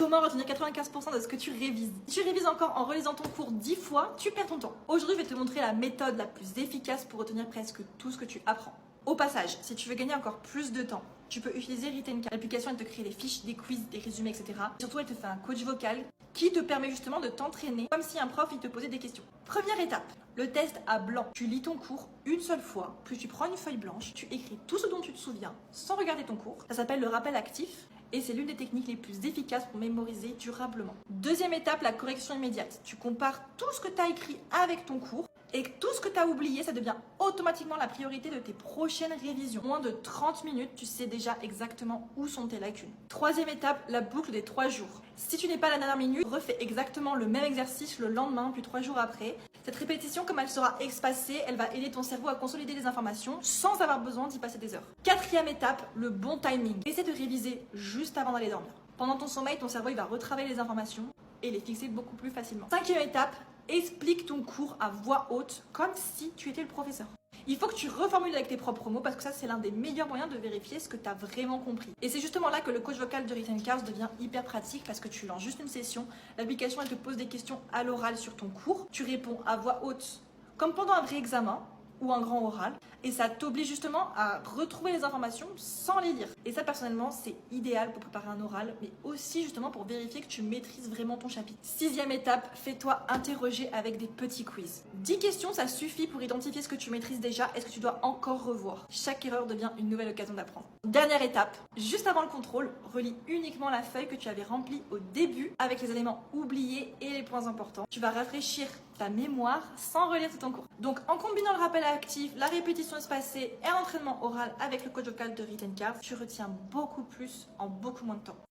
Comment retenir 95% de ce que tu révises? Si tu révises encore en relisant ton cours 10 fois, tu perds ton temps. Aujourd'hui, je vais te montrer la méthode la plus efficace pour retenir presque tout ce que tu apprends. Au passage, si tu veux gagner encore plus de temps, tu peux utiliser Written Card. L'application, elle te crée des fiches, des quiz, des résumés, etc. Surtout, elle te fait un coach vocal qui te permet justement de t'entraîner comme si un prof il te posait des questions. Première étape, le test à blanc. Tu lis ton cours une seule fois, puis tu prends une feuille blanche, tu écris tout ce dont tu te souviens sans regarder ton cours. Ça s'appelle le rappel actif et c'est l'une des techniques les plus efficaces pour mémoriser durablement. Deuxième étape, la correction immédiate. Tu compares tout ce que tu as écrit avec ton cours et tout ce que tu as oublié, ça devient automatiquement la priorité de tes prochaines révisions. Moins de 30 minutes, tu sais déjà exactement où sont tes lacunes. Troisième étape, la boucle des 3 jours. Si tu n'es pas à la dernière minute, refais exactement le même exercice le lendemain, puis 3 jours après. Cette répétition, comme elle sera espacée, elle va aider ton cerveau à consolider les informations sans avoir besoin d'y passer des heures. Quatrième étape, le bon timing. Essaie de réviser juste avant d'aller dormir. Pendant ton sommeil, ton cerveau il va retravailler les informations et les fixer beaucoup plus facilement. Cinquième étape, explique ton cours à voix haute comme si tu étais le professeur. Il faut que tu reformules avec tes propres mots parce que ça c'est l'un des meilleurs moyens de vérifier ce que tu as vraiment compris. Et c'est justement là que le coach vocal de Written Card devient hyper pratique parce que tu lances juste une session, l'application elle te pose des questions à l'oral sur ton cours, tu réponds à voix haute comme pendant un vrai examen ou un grand oral et ça t'oblige justement à retrouver les informations sans les lire. Et ça personnellement c'est idéal pour préparer un oral mais aussi justement pour vérifier que tu maîtrises vraiment ton chapitre. Sixième étape, fais-toi interroger avec des petits quiz. 10 questions ça suffit pour identifier ce que tu maîtrises déjà et ce que tu dois encore revoir. Chaque erreur devient une nouvelle occasion d'apprendre. Dernière étape, juste avant le contrôle, relis uniquement la feuille que tu avais remplie au début avec les éléments oubliés et les points importants. Tu vas rafraîchir ta mémoire sans relire tout ton cours. Donc en combinant le rappel actif, la répétition espacée et l'entraînement oral avec le coach vocal de Written Card, tu retiens beaucoup plus en beaucoup moins de temps.